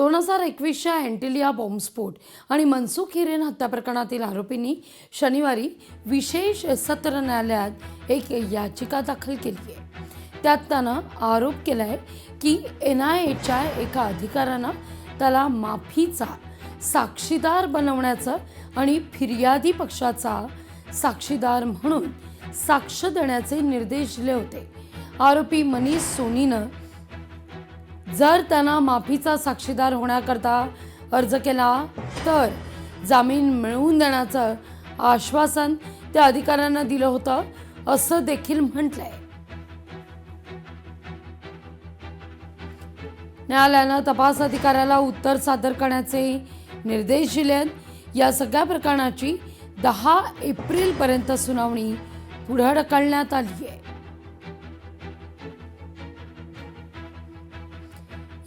2021च्या अँटिलिया बॉम्बस्फोट आणि मनसुख हिरेन हत्या प्रकरणातील आरोपींनी शनिवारी विशेष सत्र न्यायालयात एक याचिका दाखल केली आहे। त्यात त्यानं आरोप केलाय की NIAच्या एका अधिकाऱ्यानं त्याला माफीचा साक्षीदार बनवण्याचं आणि फिर्यादी पक्षाचा साक्षीदार म्हणून साक्ष देण्याचे निर्देश दिले होते। आरोपी मनीष सोनीनं जर त्यांना माफीचा साक्षीदार होण्याकरता अर्ज केला तर जामीन मिळवून देण्याचं आश्वासन त्या अधिकाऱ्यांना दिलं होतं असं देखील म्हटलंय। न्यायालयानं तपास अधिकाऱ्याला उत्तर सादर करण्याचे निर्देश दिले। या सगळ्या प्रकरणाची 10 एप्रिलपर्यंत सुनावणी पुढे ढकलण्यात आली आहे।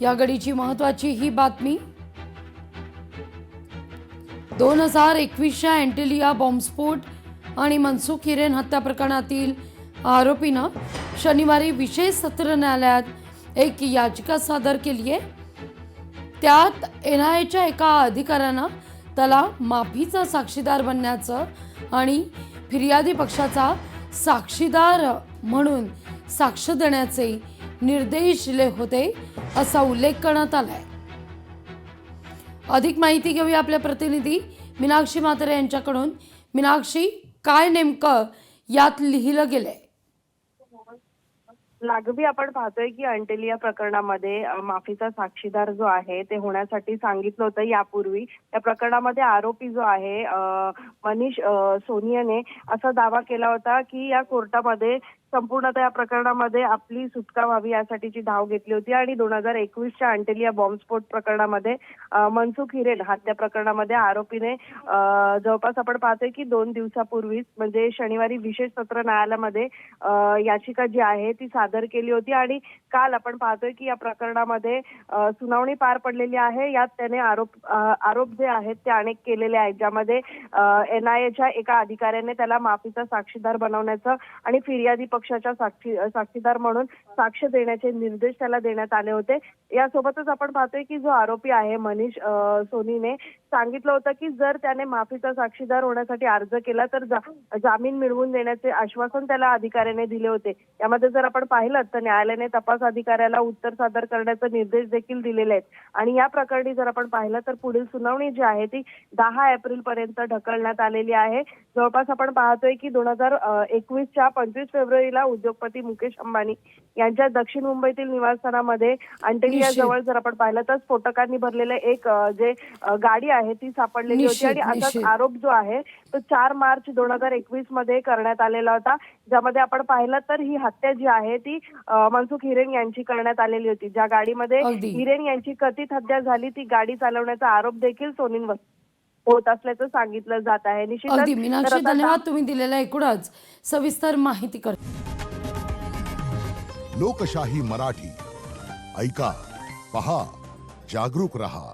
या घडीची महत्त्वाची ही बातमी 2021च्या अँटिलिया बॉम्बस्फोट आणि मनसुख हिरेन हत्या प्रकरणातील आरोपीनं शनिवारी विशेष सत्र न्यायालयात एक याचिका सादर केली आहे। त्यात NIAच्या एका अधिकाऱ्यानं त्याला माफीचा साक्षीदार बनण्याचं आणि फिर्यादी पक्षाचा साक्षीदार म्हणून साक्ष देण्याचे निर्देश दिले होते असा उल्लेख करण्यात आलाय। अधिक माहिती घेऊया आपल्या प्रतिनिधी मीनाक्षी म्हात्रे यांच्याकडून। मीनाक्षी, काय नेमकं यात लिहिलं गेलंय? लागवी आपण पाहतोय की अँटिलिया प्रकरणामध्ये माफीचा साक्षीदार जो आहे ते होण्यासाठी सांगितलं होतं यापूर्वी। या प्रकरणामध्ये आरोपी जो आहे मनीष सोनियाने असा दावा केला होता की या कोर्टामध्ये संपूर्णतः या प्रकरणामध्ये आपली सुटका व्हावी यासाठीची धाव घेतली होती आणि 2021च्या अँटिलिया बॉम्बस्फोट प्रकरणामध्ये मनसुख हिरेन हत्या प्रकरणामध्ये आरोपीने जवळपास आपण पाहतोय की 2 दिवसापूर्वीच म्हणजे शनिवारी विशेष सत्र न्यायालयामध्ये याचिका जी आहे ती सादर केली होती आणि काल आपण पाहतोय की या प्रकरणामध्ये सुनावणी पार पडलेली आहे। यात त्याने आरोप जे आहेत ते अनेक केलेले आहेत, ज्यामध्ये NIAच्या एका अधिकाऱ्याने त्याला माफीचा साक्षीदार बनवण्याचं आणि फिर्यादी पक्षाच्या साक्षीदार म्हणून साक्ष देण्याचे निर्देश त्याला देण्यात आले होते। यासोबतच आपण पाहतोय की जो आरोपी आहे मनीष सोनीने सांगितलं होतं की जर त्याने माफीचा साक्षीदार होण्यासाठी अर्ज केला तर जामीन मिळवून देण्याचे आश्वासन त्याला अधिकाऱ्याने दिले होते। यामध्ये जर आपण पाहिलं तर न्यायालयाने तपास अधिकाऱ्याला उत्तर सादर करण्याचे निर्देश देखील दिलेले आहेत आणि या प्रकरणी जर आपण पाहिलं तर पुढील सुनावणी जी आहे ती 10 एप्रिलपर्यंत ढकलण्यात आलेली आहे। जवळपास आपण पाहतोय की 2021च्या 25 फेब्रुवारीला उद्योगपती मुकेश अंबानी यांच्या दक्षिण मुंबईतील निवासस्थानामध्ये अँटिलिया जवळ जर आपण पाहिलं तर स्फोटकांनी भरलेले एक जे गाडी आहे ती सापडलेली होती आणि असाच आरोप जो आहे तो 4 मार्च 2021 मध्ये करण्यात आलेला होता, ज्यामध्ये आपण पाहिलं तर ही हत्या जी आहे ती मनसुख हिरेन यांची करण्यात आलेली होती। ज्या गाडीमध्ये हिरेन यांची कथित हत्या झाली ती गाडी चालवण्याचा आरोप देखील सोनींवर होत असल्याचं सांगितलं जात आहे। निश्चितच मीनाक्षी, धन्यवाद तुम्ही दिलेल्या एकूणच सविस्तर माहिती कर। लोकशाही मराठी ऐका, पहा, जागरूक रहा।